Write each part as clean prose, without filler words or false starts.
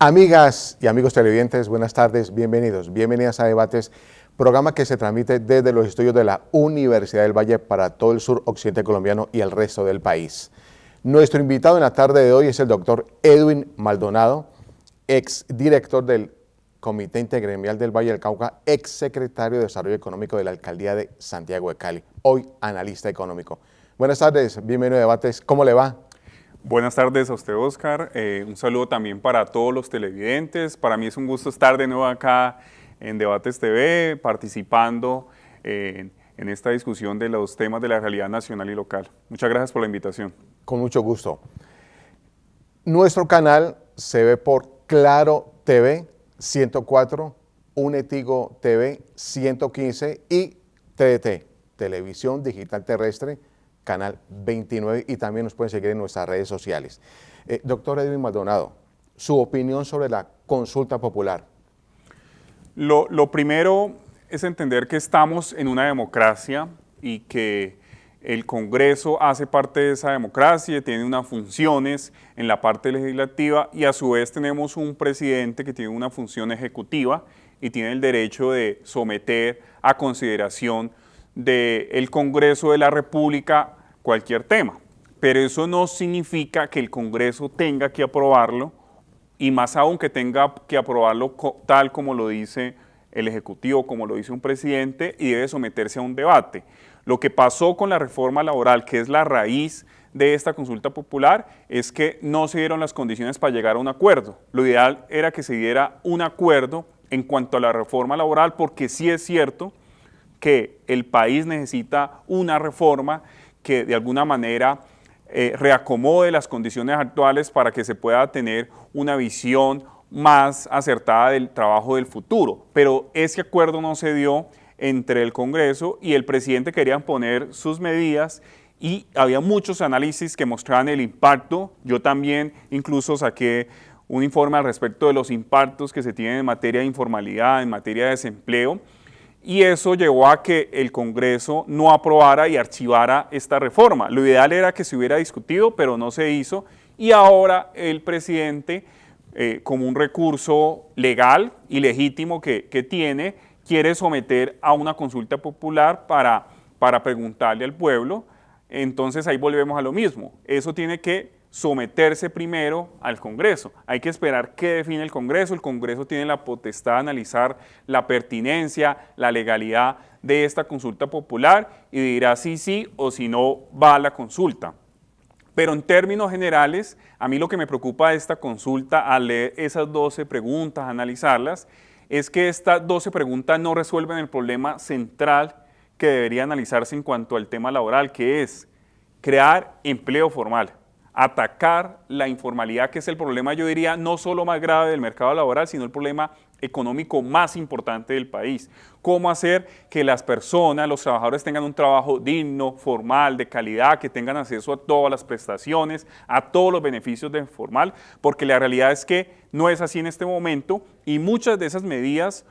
Amigas y amigos televidentes, buenas tardes, bienvenidos, bienvenidas a Debates, programa que se transmite desde los estudios de la Universidad del Valle para todo el sur occidente colombiano y el resto del país. Nuestro invitado en la tarde de hoy es el doctor Edwin Maldonado, ex director del Comité Intergremial del Valle del Cauca, ex secretario de Desarrollo Económico de la Alcaldía de Santiago de Cali, hoy analista económico. Buenas tardes, bienvenido a Debates, ¿cómo le va? Buenas tardes a usted, Oscar. Un saludo también para todos los televidentes. Para mí es un gusto estar de nuevo acá en Debates TV, participando en esta discusión de los temas de la realidad nacional y local. Muchas gracias por la invitación. Con mucho gusto. Nuestro canal se ve por Claro TV 104, Unetigo TV 115 y TDT, Televisión Digital Terrestre, Canal 29, y también nos pueden seguir en nuestras redes sociales. Doctor Edwin Maldonado, su opinión sobre la consulta popular. Lo primero es entender que estamos en una democracia y que el Congreso hace parte de esa democracia, tiene unas funciones en la parte legislativa y a su vez tenemos un presidente que tiene una función ejecutiva y tiene el derecho de someter a consideración del Congreso de la República cualquier tema, pero eso no significa que el Congreso tenga que aprobarlo y más aún que tenga que aprobarlo tal como lo dice el Ejecutivo, como lo dice un presidente, y debe someterse a un debate. Lo que pasó con la reforma laboral, que es la raíz de esta consulta popular, es que no se dieron las condiciones para llegar a un acuerdo. Lo ideal era que se diera un acuerdo en cuanto a la reforma laboral, porque sí es cierto que el país necesita una reforma que de alguna manera reacomode las condiciones actuales para que se pueda tener una visión más acertada del trabajo del futuro. Pero ese acuerdo no se dio entre el Congreso y el presidente quería poner sus medidas y había muchos análisis que mostraban el impacto. Yo también incluso saqué un informe al respecto de los impactos que se tienen en materia de informalidad, en materia de desempleo, y eso llevó a que el Congreso no aprobara y archivara esta reforma. Lo ideal era que se hubiera discutido, pero no se hizo, y ahora el presidente, como un recurso legal y legítimo que tiene, quiere someter a una consulta popular para preguntarle al pueblo. Entonces ahí volvemos a lo mismo, eso tiene que someterse primero al Congreso. Hay que esperar qué define el Congreso tiene la potestad de analizar la pertinencia, la legalidad de esta consulta popular y dirá si sí o si no va a la consulta. Pero en términos generales, a mí lo que me preocupa de esta consulta al leer esas 12 preguntas, analizarlas, es que estas 12 preguntas no resuelven el problema central que debería analizarse en cuanto al tema laboral, que es crear empleo formal, atacar la informalidad, que es el problema, yo diría, no solo más grave del mercado laboral, sino el problema económico más importante del país. Cómo hacer que las personas, los trabajadores tengan un trabajo digno, formal, de calidad, que tengan acceso a todas las prestaciones, a todos los beneficios de formal, porque la realidad es que no es así en este momento y muchas de esas medidas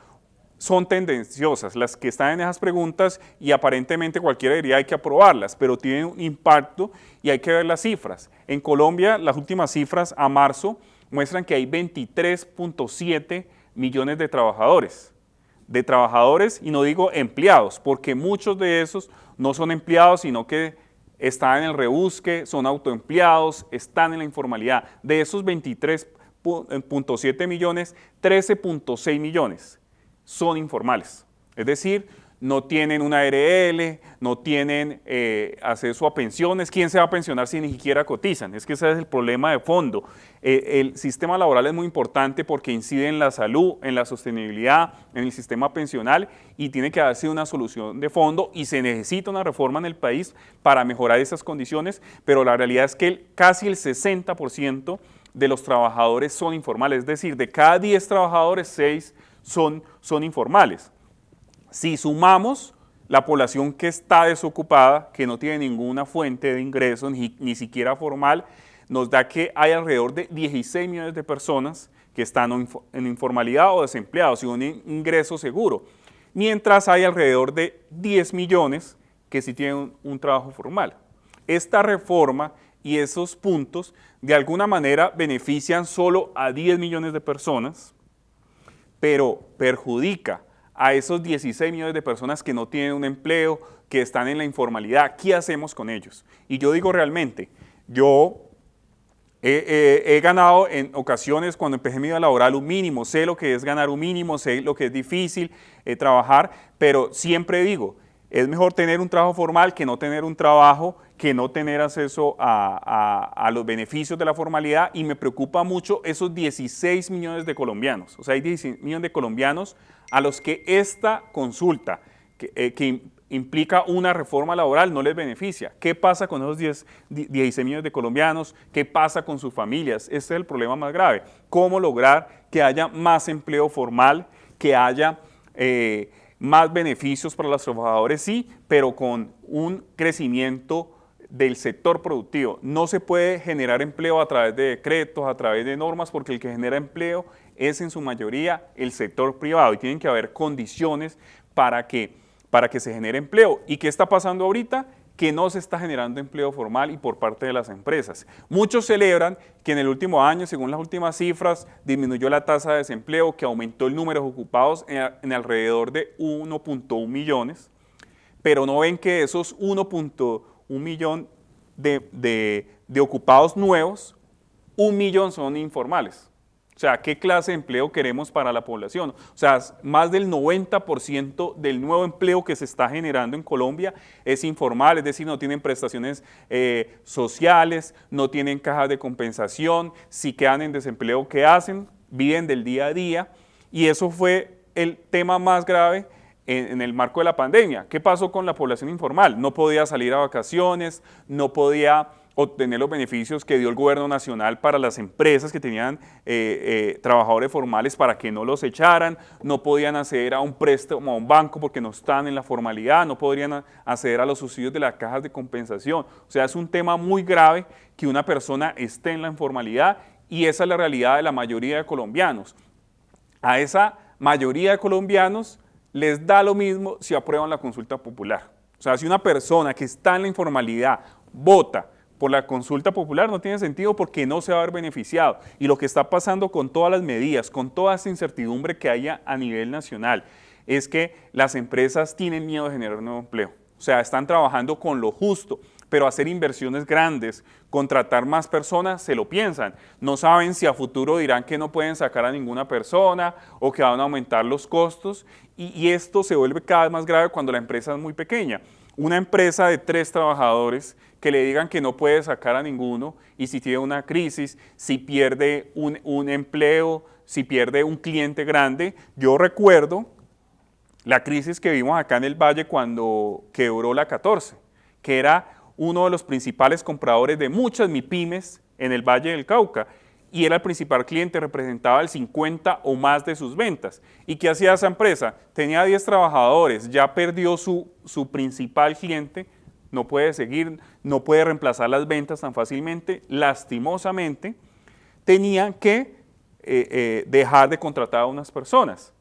son tendenciosas, las que están en esas preguntas, y aparentemente cualquiera diría hay que aprobarlas, pero tienen un impacto y hay que ver las cifras. En Colombia, las últimas cifras a marzo muestran que hay 23.7 millones de trabajadores, y no digo empleados, porque muchos de esos no son empleados, sino que están en el rebusque, son autoempleados, están en la informalidad. De esos 23.7 millones, 13.6 millones son informales, es decir, no tienen una ARL, no tienen acceso a pensiones. ¿Quién se va a pensionar si ni siquiera cotizan? Es que ese es el problema de fondo. El sistema laboral es muy importante porque incide en la salud, en la sostenibilidad, en el sistema pensional, y tiene que darse una solución de fondo y se necesita una reforma en el país para mejorar esas condiciones, pero la realidad es que casi el 60% de los trabajadores son informales, es decir, de cada 10 trabajadores, 6 son informales. Si sumamos la población que está desocupada, que no tiene ninguna fuente de ingreso, ni siquiera formal, nos da que hay alrededor de 16 millones de personas que están en informalidad o desempleados, sin un ingreso seguro, mientras hay alrededor de 10 millones que sí tienen un trabajo formal. Esta reforma y esos puntos de alguna manera benefician solo a 10 millones de personas, pero perjudica a esos 16 millones de personas que no tienen un empleo, que están en la informalidad. ¿Qué hacemos con ellos? Y yo digo realmente, yo he ganado en ocasiones cuando empecé mi vida laboral un mínimo, sé lo que es ganar un mínimo, sé lo que es difícil trabajar, pero siempre digo, es mejor tener un trabajo formal que no tener un trabajo, que no tener acceso a los beneficios de la formalidad, y me preocupa mucho esos 16 millones de colombianos. O sea, hay 16 millones de colombianos a los que esta consulta, que implica una reforma laboral, no les beneficia. ¿Qué pasa con esos 16 millones de colombianos? ¿Qué pasa con sus familias? Este es el problema más grave. ¿Cómo lograr que haya más empleo formal, que haya más beneficios para los trabajadores? Sí, pero con un crecimiento del sector productivo. No se puede generar empleo a través de decretos, a través de normas, porque el que genera empleo es en su mayoría el sector privado y tienen que haber condiciones para que se genere empleo. ¿Y qué está pasando ahorita? Que no se está generando empleo formal y por parte de las empresas. Muchos celebran que en el último año, según las últimas cifras, disminuyó la tasa de desempleo, que aumentó el número de ocupados en alrededor de 1.1 millones, pero no ven que esos 1.1 millón de ocupados nuevos, 1 millón son informales. O sea, ¿qué clase de empleo queremos para la población? O sea, más del 90% del nuevo empleo que se está generando en Colombia es informal, es decir, no tienen prestaciones sociales, no tienen cajas de compensación, si quedan en desempleo, ¿qué hacen? Viven del día a día, y eso fue el tema más grave en el marco de la pandemia. ¿Qué pasó con la población informal? No podía salir a vacaciones, no podía obtener los beneficios que dio el gobierno nacional para las empresas que tenían trabajadores formales para que no los echaran, no podían acceder a un préstamo a un banco porque no están en la formalidad, no podrían acceder a los subsidios de las cajas de compensación. O sea, es un tema muy grave que una persona esté en la informalidad, y esa es la realidad de la mayoría de colombianos. A esa mayoría de colombianos les da lo mismo si aprueban la consulta popular. O sea, si una persona que está en la informalidad vota por la consulta popular, no tiene sentido, porque no se va a ver beneficiado. Y lo que está pasando con todas las medidas, con toda esa incertidumbre que haya a nivel nacional, es que las empresas tienen miedo de generar nuevo empleo. O sea, están trabajando con lo justo, pero hacer inversiones grandes, contratar más personas, se lo piensan. No saben si a futuro dirán que no pueden sacar a ninguna persona o que van a aumentar los costos, y esto se vuelve cada vez más grave cuando la empresa es muy pequeña. Una empresa de 3 trabajadores que le digan que no puede sacar a ninguno, y si tiene una crisis, si pierde un empleo, si pierde un cliente grande. Yo recuerdo la crisis que vimos acá en el Valle cuando quebró la 14, que era uno de los principales compradores de muchas MIPYMES en el Valle del Cauca, y era el principal cliente, representaba el 50 o más de sus ventas. ¿Y qué hacía esa empresa? Tenía 10 trabajadores, ya perdió su principal cliente, no puede seguir, no puede reemplazar las ventas tan fácilmente. Lastimosamente, tenían que dejar de contratar a unas personas.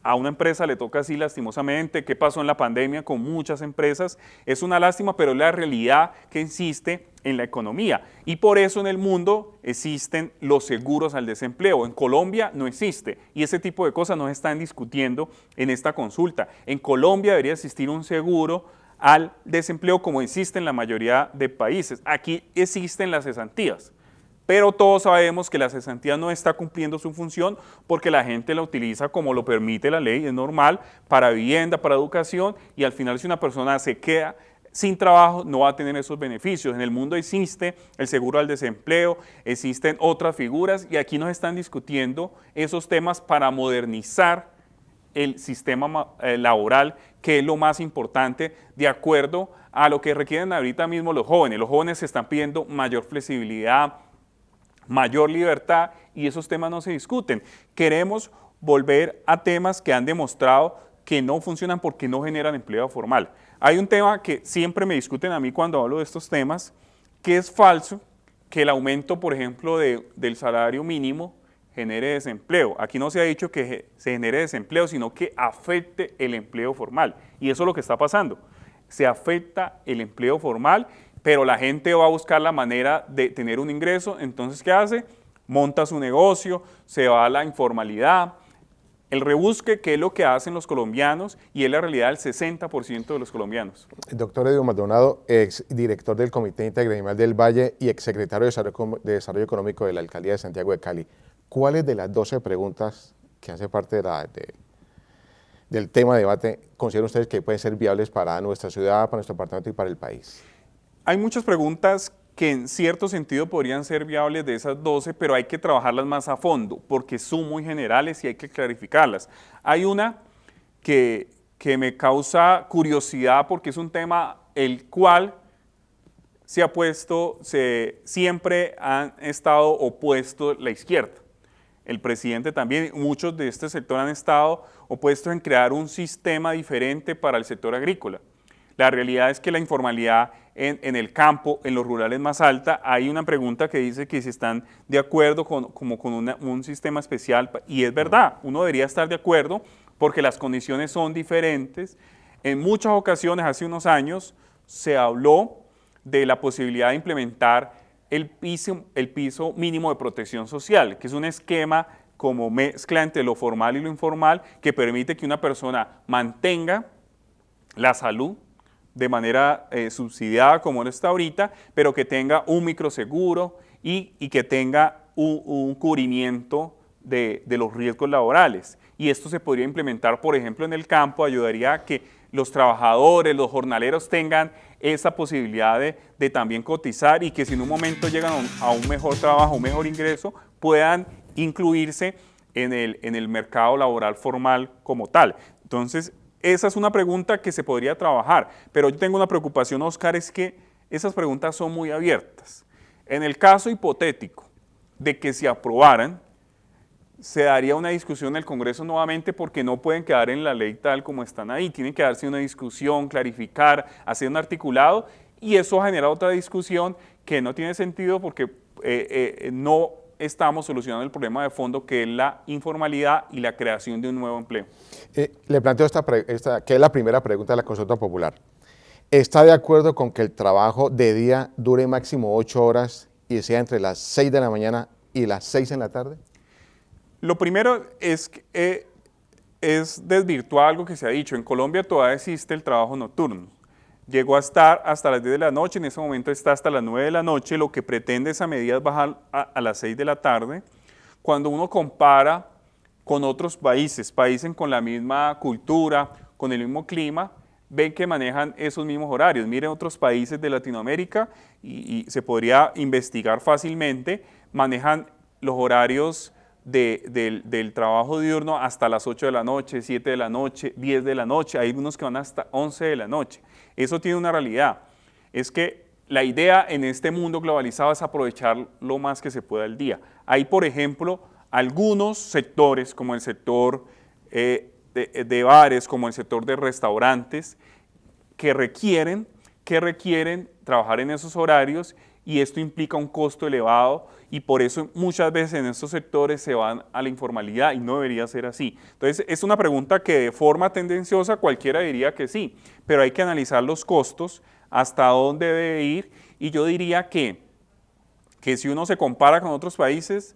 A una empresa le toca así, lastimosamente. ¿Qué pasó en la pandemia con muchas empresas? Es una lástima, pero es la realidad que existe en la economía. Y por eso en el mundo existen los seguros al desempleo. En Colombia no existe, y ese tipo de cosas no se están discutiendo en esta consulta. En Colombia debería existir un seguro al desempleo como existe en la mayoría de países. Aquí existen las cesantías, pero todos sabemos que la cesantía no está cumpliendo su función, porque la gente la utiliza como lo permite la ley, es normal, para vivienda, para educación, y al final, si una persona se queda sin trabajo, no va a tener esos beneficios. En el mundo existe el seguro al desempleo, existen otras figuras, y aquí nos están discutiendo esos temas para modernizar el sistema laboral, que es lo más importante, de acuerdo a lo que requieren ahorita mismo los jóvenes. Los jóvenes están pidiendo mayor flexibilidad, mayor libertad, y esos temas no se discuten. Queremos volver a temas que han demostrado que no funcionan porque no generan empleo formal. Hay un tema que siempre me discuten a mí cuando hablo de estos temas, que es falso, que el aumento, por ejemplo, del salario mínimo genere desempleo. Aquí no se ha dicho que se genere desempleo, sino que afecte el empleo formal. Y eso es lo que está pasando. Se afecta el empleo formal, pero la gente va a buscar la manera de tener un ingreso, entonces ¿qué hace? Monta su negocio, se va a la informalidad. El rebusque, que es lo que hacen los colombianos, y es la realidad del 60% de los colombianos. Doctor Edwin Maldonado, ex director del Comité Intergremial del Valle y ex secretario de Desarrollo Económico de la Alcaldía de Santiago de Cali. ¿Cuáles de las 12 preguntas que hace parte del tema de debate consideran ustedes que pueden ser viables para nuestra ciudad, para nuestro departamento y para el país? Hay muchas preguntas que en cierto sentido podrían ser viables de esas 12, pero hay que trabajarlas más a fondo, porque son muy generales y hay que clarificarlas. Hay una que me causa curiosidad porque es un tema el cual siempre han estado opuestos la izquierda. El presidente también, muchos de este sector han estado opuestos en crear un sistema diferente para el sector agrícola. La realidad es que la informalidad en el campo, en los rurales más alta, hay una pregunta que dice que si están de acuerdo con un sistema especial, y es verdad, uno debería estar de acuerdo porque las condiciones son diferentes. En muchas ocasiones, hace unos años, se habló de la posibilidad de implementar el piso mínimo de protección social, que es un esquema como mezcla entre lo formal y lo informal que permite que una persona mantenga la salud de manera subsidiada como lo está ahorita, pero que tenga un microseguro y que tenga un cubrimiento de los riesgos laborales. Y esto se podría implementar, por ejemplo, en el campo, ayudaría a que los trabajadores, los jornaleros tengan esa posibilidad de también cotizar y que si en un momento llegan a un mejor trabajo, un mejor ingreso, puedan incluirse en el mercado laboral formal como tal. Entonces, esa es una pregunta que se podría trabajar, pero yo tengo una preocupación, Oscar, es que esas preguntas son muy abiertas. En el caso hipotético de que se aprobaran, se daría una discusión en el Congreso nuevamente porque no pueden quedar en la ley tal como están ahí, tienen que darse una discusión, clarificar, hacer un articulado, y eso genera otra discusión que no tiene sentido porque no estamos solucionando el problema de fondo, que es la informalidad y la creación de un nuevo empleo. Le planteo que es la primera pregunta de la consulta popular. ¿Está de acuerdo con que el trabajo de día dure máximo 8 horas y sea entre las 6 de la mañana y las 6 en la tarde? Lo primero es desvirtuar algo que se ha dicho. En Colombia todavía existe el trabajo nocturno. Llegó a estar hasta las 10 de la noche, en ese momento está hasta las 9 de la noche. Lo que pretende esa medida es bajar a las 6 de la tarde. Cuando uno compara con otros países con la misma cultura, con el mismo clima, ven que manejan esos mismos horarios. Miren otros países de Latinoamérica y se podría investigar fácilmente, manejan los horarios del trabajo diurno hasta las 8 de la noche, 7 de la noche, 10 de la noche, hay unos que van hasta 11 de la noche. Eso tiene una realidad, es que la idea en este mundo globalizado es aprovechar lo más que se pueda el día. Hay, por ejemplo, algunos sectores, como el sector de bares, como el sector de restaurantes, que requieren trabajar en esos horarios, y esto implica un costo elevado, y por eso muchas veces en estos sectores se van a la informalidad y no debería ser así. Entonces es una pregunta que de forma tendenciosa cualquiera diría que sí, pero hay que analizar los costos, hasta dónde debe ir, y yo diría que si uno se compara con otros países,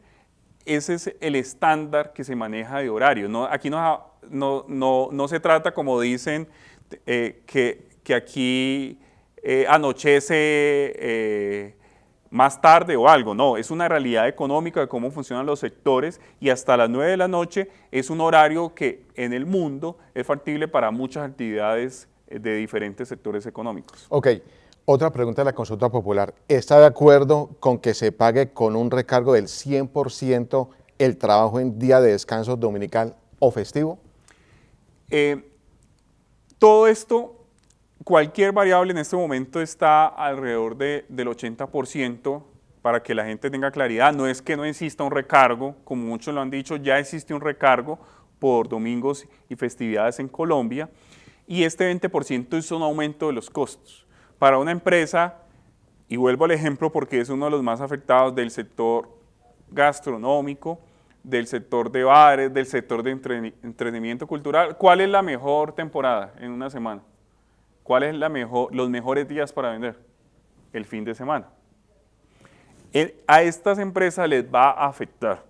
ese es el estándar que se maneja de horario. No, aquí no se trata, como dicen, que aquí anochece más tarde o algo. No, es una realidad económica de cómo funcionan los sectores, y hasta las 9 de la noche es un horario que en el mundo es factible para muchas actividades de diferentes sectores económicos. Ok, otra pregunta de la consulta popular. ¿Está de acuerdo con que se pague con un recargo del 100% el trabajo en día de descanso dominical o festivo? Todo esto, cualquier variable en este momento está alrededor del 80%, para que la gente tenga claridad. No es que no exista un recargo, como muchos lo han dicho, ya existe un recargo por domingos y festividades en Colombia, y este 20% es un aumento de los costos. Para una empresa, y vuelvo al ejemplo porque es uno de los más afectados, del sector gastronómico, del sector de bares, del sector de entretenimiento cultural, ¿cuál es la mejor temporada en una semana? ¿Cuál es los mejores días para vender? el fin de semana. A estas empresas les va a afectar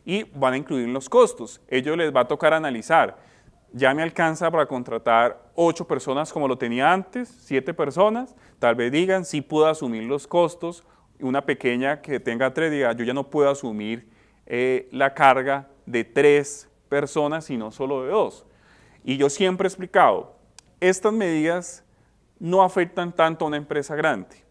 y van a incluir los costos. Ellos les va a tocar analizar, ya me alcanza para contratar 8 personas como lo tenía antes, 7 personas, tal vez digan, sí puedo asumir los costos, una pequeña que tenga 3 diga, yo ya no puedo asumir la carga de 3 personas, sino solo de 2. Y yo siempre he explicado, estas medidas no afectan tanto a una empresa grande.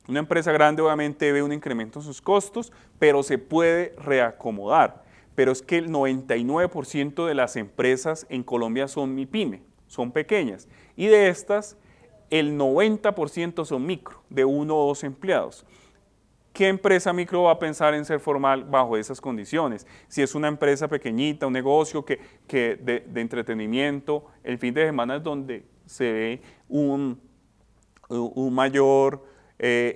Una empresa grande obviamente ve un incremento en sus costos, pero se puede reacomodar. Pero es que el 99% de las empresas en Colombia son MIPYME, son pequeñas. Y de estas, el 90% son micro, de 1 o 2 empleados. ¿Qué empresa micro va a pensar en ser formal bajo esas condiciones? Si es una empresa pequeñita, un negocio de entretenimiento, el fin de semana es donde se ve un mayor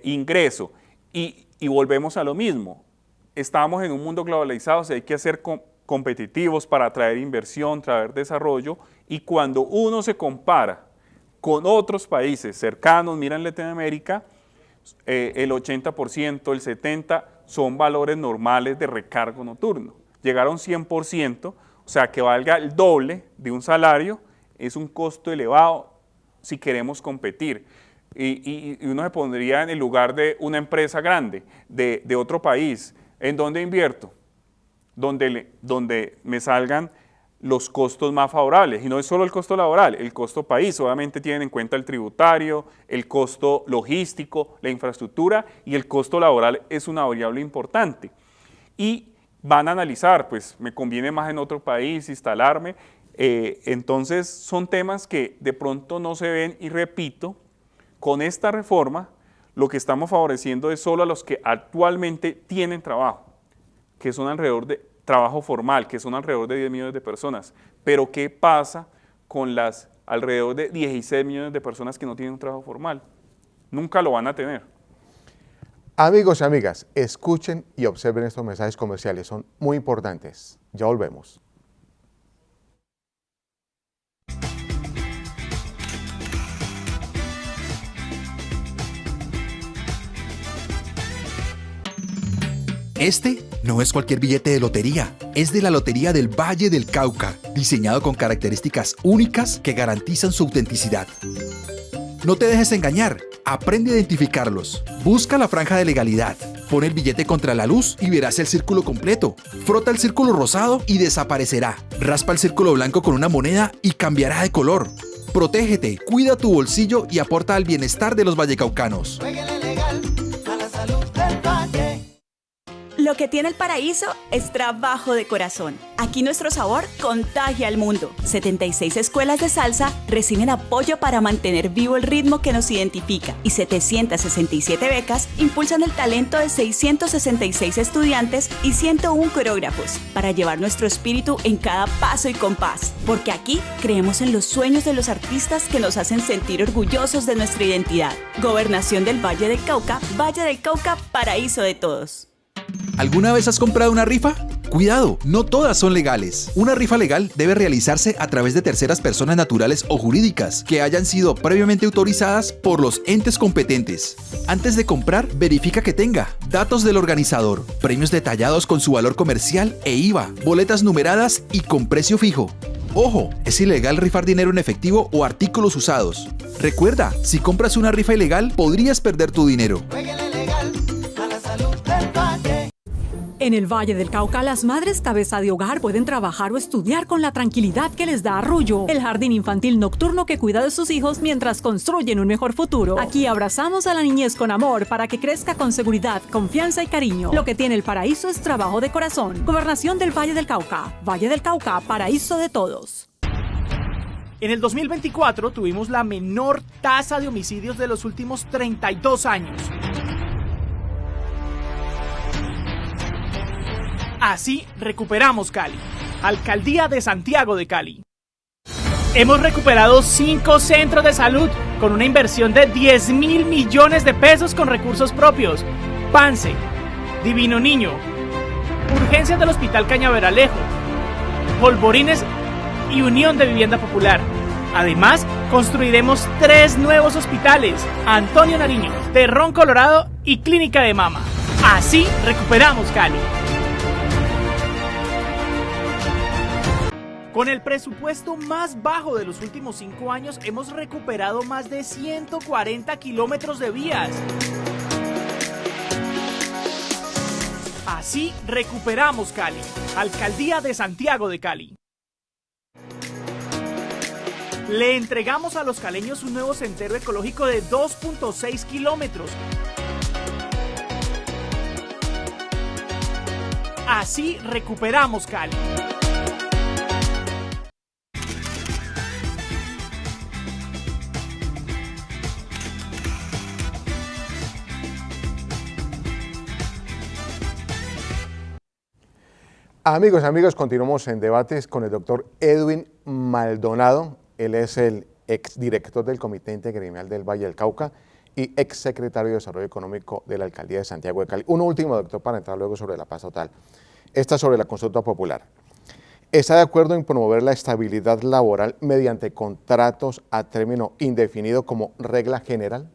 ingreso. Y volvemos a lo mismo. Estamos en un mundo globalizado, hay que ser competitivos para atraer inversión, traer desarrollo, y cuando uno se compara con otros países cercanos, mira en Latinoamérica, el 80%, el 70% son valores normales de recargo nocturno. Llegar a un 100%, o sea, que valga el doble de un salario, es un costo elevado si queremos competir. Y uno se pondría en el lugar de una empresa grande, de otro país. ¿En dónde invierto? Donde me salgan los costos más favorables. Y no es solo el costo laboral, el costo país. Obviamente tienen en cuenta el tributario, el costo logístico, la infraestructura, y el costo laboral es una variable importante. Y van a analizar, pues me conviene más en otro país instalarme. Entonces son temas que de pronto no se ven, y repito, con esta reforma lo que estamos favoreciendo es solo a los que actualmente tienen trabajo, que son alrededor de trabajo formal, que son alrededor de 10 millones de personas. Pero ¿qué pasa con las alrededor de 16 millones de personas que no tienen un trabajo formal? Nunca lo van a tener. Amigos y amigas, escuchen y observen estos mensajes comerciales, son muy importantes. Ya volvemos. Este no es cualquier billete de lotería, es de la Lotería del Valle del Cauca, diseñado con características únicas que garantizan su autenticidad. No te dejes engañar, aprende a identificarlos. Busca la franja de legalidad, pon el billete contra la luz y verás el círculo completo. Frota el círculo rosado y desaparecerá. Raspa el círculo blanco con una moneda y cambiará de color. Protégete, cuida tu bolsillo y aporta al bienestar de los vallecaucanos. Lo que tiene el paraíso es trabajo de corazón. Aquí nuestro sabor contagia al mundo. 76 escuelas de salsa reciben apoyo para mantener vivo el ritmo que nos identifica, y 767 becas impulsan el talento de 666 estudiantes y 101 coreógrafos para llevar nuestro espíritu en cada paso y compás. Porque aquí creemos en los sueños de los artistas que nos hacen sentir orgullosos de nuestra identidad. Gobernación del Valle del Cauca, paraíso de todos. ¿Alguna vez has comprado una rifa? Cuidado, no todas son legales. Una rifa legal debe realizarse a través de terceras personas naturales o jurídicas que hayan sido previamente autorizadas por los entes competentes. Antes de comprar, verifica que tenga datos del organizador, premios detallados con su valor comercial e IVA, boletas numeradas y con precio fijo. Ojo, es ilegal rifar dinero en efectivo o artículos usados. Recuerda, si compras una rifa ilegal, podrías perder tu dinero. En el Valle del Cauca, las madres cabeza de hogar pueden trabajar o estudiar con la tranquilidad que les da Arrullo, el jardín infantil nocturno que cuida de sus hijos mientras construyen un mejor futuro. Aquí abrazamos a la niñez con amor para que crezca con seguridad, confianza y cariño. Lo que tiene el paraíso es trabajo de corazón. Gobernación del Valle del Cauca. Valle del Cauca, paraíso de todos. En el 2024 tuvimos la menor tasa de homicidios de los últimos 32 años. Así recuperamos Cali. Alcaldía de Santiago de Cali. Hemos recuperado 5 centros de salud con una inversión de 10.000 millones de pesos con recursos propios. Pance, Divino Niño, urgencias del Hospital Cañaveralejo, Polvorines y Unión de Vivienda Popular. Además, construiremos 3 nuevos hospitales: Antonio Nariño, Terrón Colorado y Clínica de Mama. Así recuperamos Cali. Con el presupuesto más bajo de los últimos 5 años, hemos recuperado más de 140 kilómetros de vías. Así recuperamos Cali. Alcaldía de Santiago de Cali. Le entregamos a los caleños un nuevo sendero ecológico de 2.6 kilómetros. Así recuperamos Cali. Amigos, continuamos en debates con el doctor Edwin Maldonado. Él es el exdirector del Comité Intergremial del Valle del Cauca y exsecretario de Desarrollo Económico de la Alcaldía de Santiago de Cali. Uno último, doctor, para entrar luego sobre la paz total. Esta sobre la consulta popular. ¿Está de acuerdo en promover la estabilidad laboral mediante contratos a término indefinido como regla general?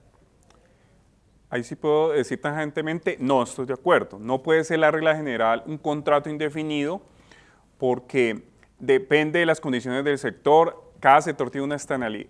Ahí sí puedo decir tajantemente, no estoy de acuerdo. No puede ser la regla general un contrato indefinido porque depende de las condiciones del sector. Cada sector tiene una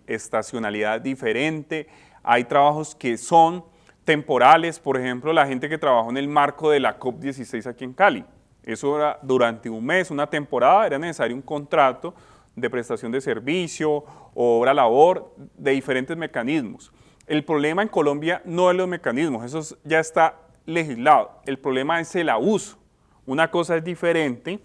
estacionalidad diferente. Hay trabajos que son temporales, por ejemplo, la gente que trabajó en el marco de la COP16 aquí en Cali. Eso era durante un mes, una temporada, era necesario un contrato de prestación de servicio, obra labor, de diferentes mecanismos. El problema en Colombia no es los mecanismos, eso ya está legislado. El problema es el abuso. Una cosa es diferente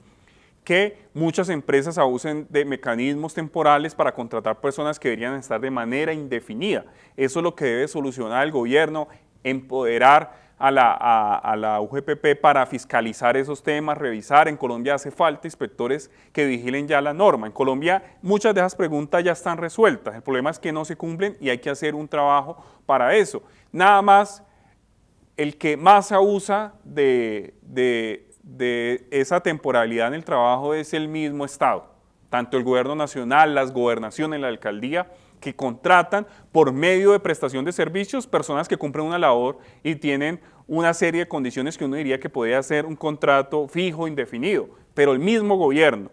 que muchas empresas abusen de mecanismos temporales para contratar personas que deberían estar de manera indefinida. Eso es lo que debe solucionar el gobierno, empoderar a la UGPP para fiscalizar esos temas, revisar. En Colombia hace falta inspectores que vigilen ya la norma. En Colombia muchas de esas preguntas ya están resueltas. El problema es que no se cumplen y hay que hacer un trabajo para eso. Nada más, el que más abusa de esa temporalidad en el trabajo es el mismo Estado. Tanto el gobierno nacional, las gobernaciones, la alcaldía, que contratan por medio de prestación de servicios personas que cumplen una labor y tienen una serie de condiciones que uno diría que podría ser un contrato fijo, indefinido, pero el mismo gobierno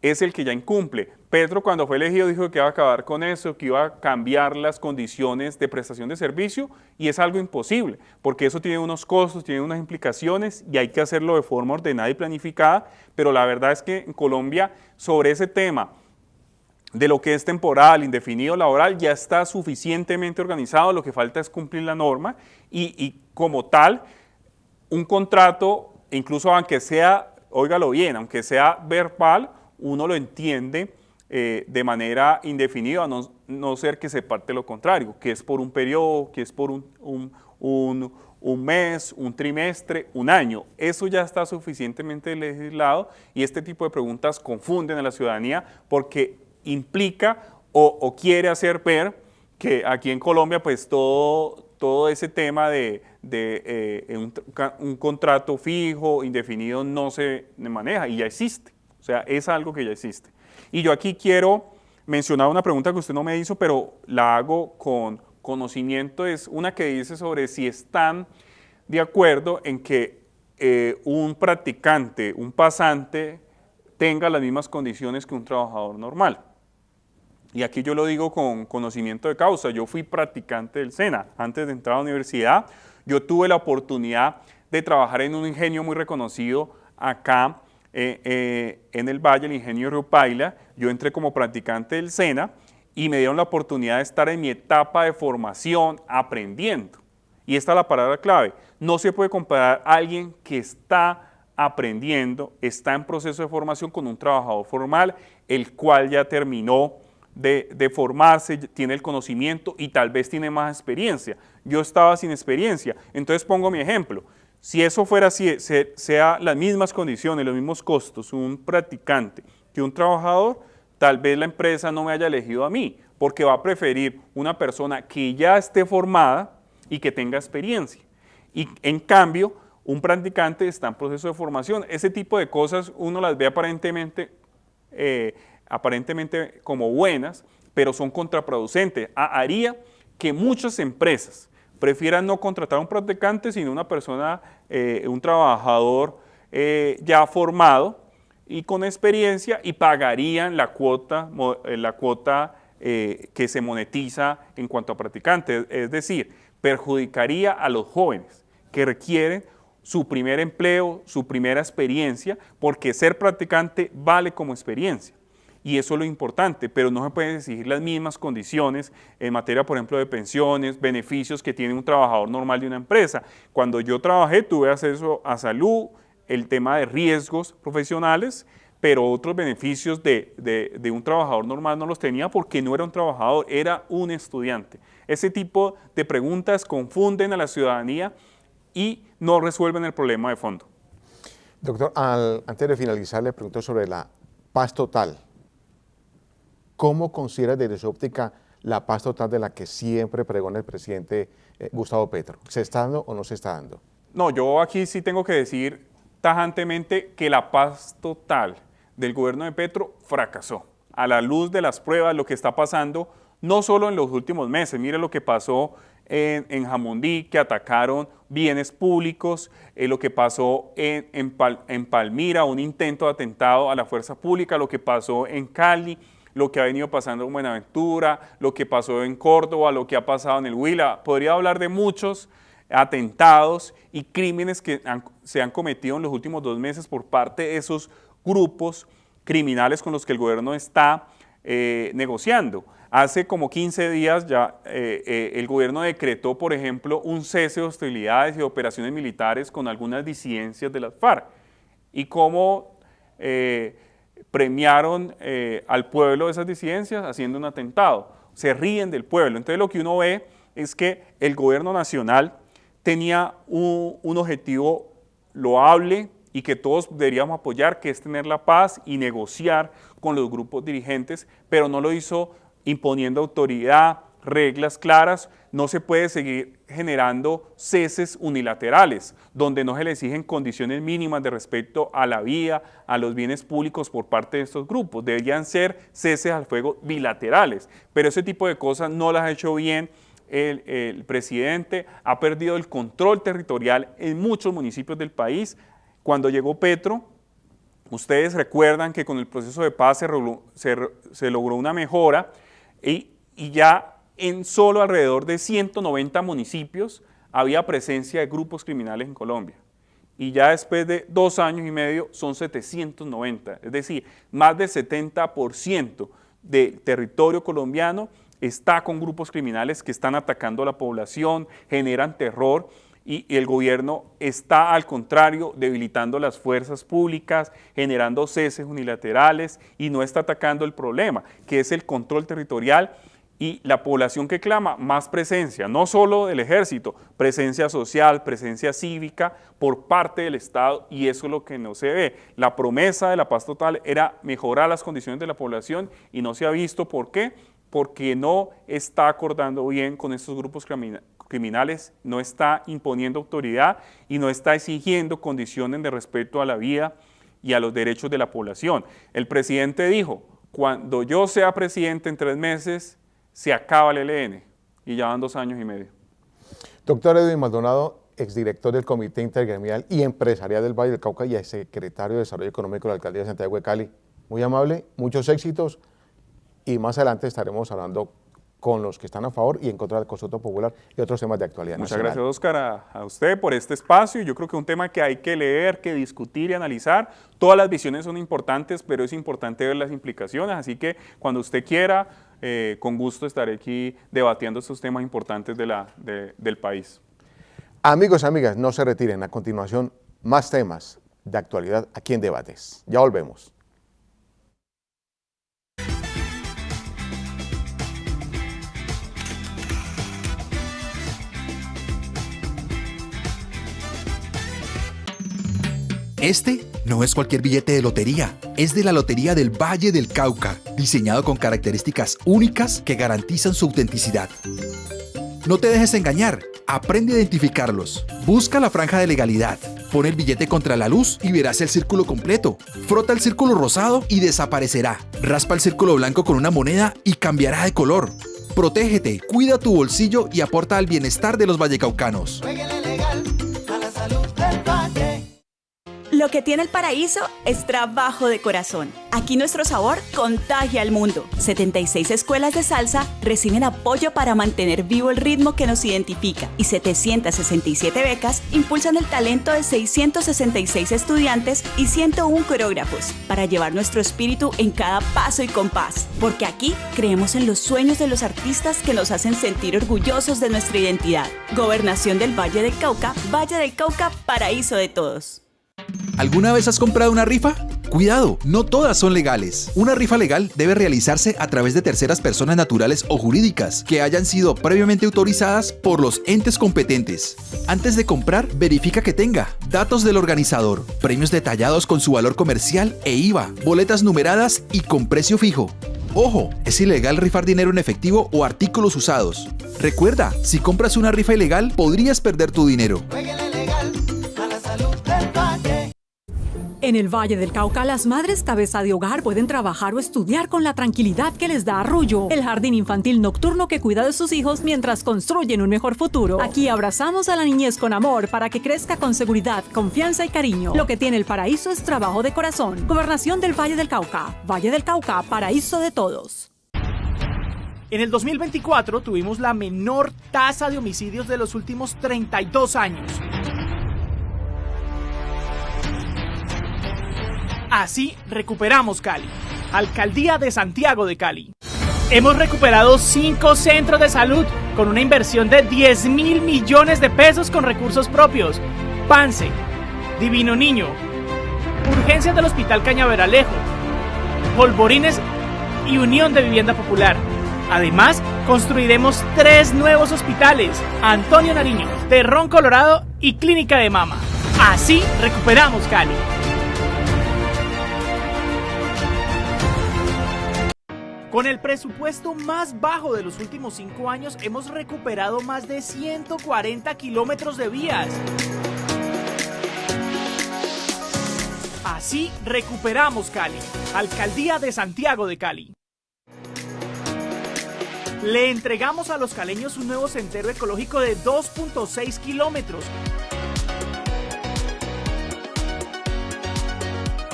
es el que ya incumple. Petro, cuando fue elegido, dijo que iba a acabar con eso, que iba a cambiar las condiciones de prestación de servicio, y es algo imposible, porque eso tiene unos costos, tiene unas implicaciones y hay que hacerlo de forma ordenada y planificada, pero la verdad es que en Colombia sobre ese tema de lo que es temporal, indefinido, laboral, ya está suficientemente organizado, lo que falta es cumplir la norma y como tal, un contrato, incluso aunque sea, óigalo bien, aunque sea verbal, uno lo entiende de manera indefinida, a no ser que se parte lo contrario, que es por un periodo, que es por un mes, un trimestre, un año. Eso ya está suficientemente legislado y este tipo de preguntas confunden a la ciudadanía porque implica o quiere hacer ver que aquí en Colombia pues todo ese tema de un contrato fijo, indefinido, no se maneja y ya existe. O sea, es algo que ya existe. Y yo aquí quiero mencionar una pregunta que usted no me hizo, pero la hago con conocimiento. Es una que dice sobre si están de acuerdo en que un practicante, un pasante, tenga las mismas condiciones que un trabajador normal. Y aquí yo lo digo con conocimiento de causa. Yo fui practicante del SENA. Antes de entrar a la universidad, yo tuve la oportunidad de trabajar en un ingenio muy reconocido acá en el Valle, el ingenio Río Paila. Yo entré como practicante del SENA y me dieron la oportunidad de estar en mi etapa de formación aprendiendo. Y esta es la palabra clave. No se puede comparar a alguien que está aprendiendo, está en proceso de formación con un trabajador formal, el cual ya terminó de formarse, tiene el conocimiento y tal vez tiene más experiencia. Yo estaba sin experiencia, entonces pongo mi ejemplo. Si eso fuera así, sea las mismas condiciones, los mismos costos, un practicante que un trabajador, tal vez la empresa no me haya elegido a mí, porque va a preferir una persona que ya esté formada y que tenga experiencia. Y en cambio, un practicante está en proceso de formación. Ese tipo de cosas uno las ve aparentemente como buenas, pero son contraproducentes. Haría que muchas empresas prefieran no contratar a un practicante, sino una persona, un trabajador ya formado y con experiencia, y pagarían la cuota que se monetiza en cuanto a practicantes. Es decir, perjudicaría a los jóvenes que requieren su primer empleo, su primera experiencia, porque ser practicante vale como experiencia. Y eso es lo importante, pero no se pueden exigir las mismas condiciones en materia, por ejemplo, de pensiones, beneficios que tiene un trabajador normal de una empresa. Cuando yo trabajé tuve acceso a salud, el tema de riesgos profesionales, pero otros beneficios de un trabajador normal no los tenía porque no era un trabajador, era un estudiante. Ese tipo de preguntas confunden a la ciudadanía y no resuelven el problema de fondo. Doctor, antes de finalizar, le pregunto sobre la paz total. ¿Cómo considera desde su óptica la paz total de la que siempre pregona el presidente Gustavo Petro? ¿Se está dando o no se está dando? No, yo aquí sí tengo que decir tajantemente que la paz total del gobierno de Petro fracasó. A la luz de las pruebas, lo que está pasando, no solo en los últimos meses, mire lo que pasó en Jamundí, que atacaron bienes públicos, lo que pasó en Palmira, un intento de atentado a la fuerza pública, lo que pasó en Cali, lo que ha venido pasando en Buenaventura, lo que pasó en Córdoba, lo que ha pasado en el Huila. Podría hablar de muchos atentados y crímenes que se han cometido en los últimos 2 meses por parte de esos grupos criminales con los que el gobierno está negociando. Hace como 15 días ya el gobierno decretó, por ejemplo, un cese de hostilidades y de operaciones militares con algunas disidencias de las FARC. Y cómo premiaron al pueblo de esas disidencias haciendo un atentado. Se ríen del pueblo. Entonces lo que uno ve es que el gobierno nacional tenía un objetivo loable y que todos deberíamos apoyar, que es tener la paz y negociar con los grupos dirigentes, pero no lo hizo imponiendo autoridad, reglas claras. No se puede seguir generando ceses unilaterales, donde no se le exigen condiciones mínimas de respeto a la vida, a los bienes públicos por parte de estos grupos. Deberían ser ceses al fuego bilaterales, pero ese tipo de cosas no las ha hecho bien. El presidente ha perdido el control territorial en muchos municipios del país. Cuando llegó Petro, ustedes recuerdan que con el proceso de paz se logró una mejora y ya en solo alrededor de 190 municipios había presencia de grupos criminales en Colombia. Y ya después de 2 años y medio son 790, es decir, más del 70% del territorio colombiano está con grupos criminales que están atacando a la población, generan terror, y el gobierno está, al contrario, debilitando las fuerzas públicas, generando ceses unilaterales y no está atacando el problema, que es el control territorial y la población que clama más presencia, no solo del ejército, presencia social, presencia cívica por parte del Estado, y eso es lo que no se ve. La promesa de la paz total era mejorar las condiciones de la población y no se ha visto. ¿Por qué? Porque no está acordando bien con estos grupos criminales, no está imponiendo autoridad y no está exigiendo condiciones de respeto a la vida y a los derechos de la población. El presidente dijo, cuando yo sea presidente en 3 meses, se acaba el ELN, y ya van 2 años y medio. Doctor Edwin Maldonado, exdirector del Comité Intergremial y Empresarial del Valle del Cauca y secretario de Desarrollo Económico de la Alcaldía de Santiago de Cali. Muy amable, muchos éxitos, y más adelante estaremos hablando con los que están a favor y en contra del consulto popular y otros temas de actualidad nacional. Muchas gracias, Óscar, a usted por este espacio. Yo creo que es un tema que hay que leer, que discutir y analizar. Todas las visiones son importantes, pero es importante ver las implicaciones, así que cuando usted quiera, con gusto estaré aquí debatiendo estos temas importantes del país. Amigos y amigas, no se retiren. A continuación, más temas de actualidad aquí en Debates. Ya volvemos. Este no es cualquier billete de lotería, es de la Lotería del Valle del Cauca, diseñado con características únicas que garantizan su autenticidad. No te dejes engañar, aprende a identificarlos, busca la franja de legalidad, Pon el billete contra la luz y verás el círculo completo. Frota el círculo rosado y desaparecerá. Raspa el círculo blanco con una moneda y cambiará de color. Protégete, cuida tu bolsillo y aporta al bienestar de los vallecaucanos. Lo que tiene el paraíso es trabajo de corazón. Aquí nuestro sabor contagia al mundo. 76 escuelas de salsa reciben apoyo para mantener vivo el ritmo que nos identifica y 767 becas impulsan el talento de 666 estudiantes y 101 coreógrafos para llevar nuestro espíritu en cada paso y compás. Porque aquí creemos en los sueños de los artistas que nos hacen sentir orgullosos de nuestra identidad. Gobernación del Valle del Cauca, paraíso de todos. ¿Alguna vez has comprado una rifa? Cuidado, no todas son legales. Una rifa legal debe realizarse a través de terceras personas naturales o jurídicas que hayan sido previamente autorizadas por los entes competentes. Antes de comprar, verifica que tenga datos del organizador, premios detallados con su valor comercial e IVA, boletas numeradas y con precio fijo. Ojo, es ilegal rifar dinero en efectivo o artículos usados. Recuerda, si compras una rifa ilegal, podrías perder tu dinero. En el Valle del Cauca, las madres cabeza de hogar pueden trabajar o estudiar con la tranquilidad que les da Arrullo, el jardín infantil nocturno que cuida de sus hijos mientras construyen un mejor futuro. Aquí abrazamos a la niñez con amor para que crezca con seguridad, confianza y cariño. Lo que tiene el paraíso es trabajo de corazón. Gobernación del Valle del Cauca, paraíso de todos. En el 2024 tuvimos la menor tasa de homicidios de los últimos 32 años. Así recuperamos Cali. Alcaldía de Santiago de Cali. Hemos recuperado 5 centros de salud con una inversión de 10.000 millones de pesos con recursos propios. Pance, Divino Niño, Urgencias del Hospital Cañaveralejo, Polvorines y Unión de Vivienda Popular. Además, construiremos 3 nuevos hospitales: Antonio Nariño, Terrón Colorado y Clínica de Mama. Así recuperamos Cali. Con el presupuesto más bajo de los últimos 5 años, hemos recuperado más de 140 kilómetros de vías. Así recuperamos Cali. Alcaldía de Santiago de Cali. Le entregamos a los caleños un nuevo sendero ecológico de 2.6 kilómetros.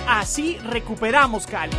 Así recuperamos Cali.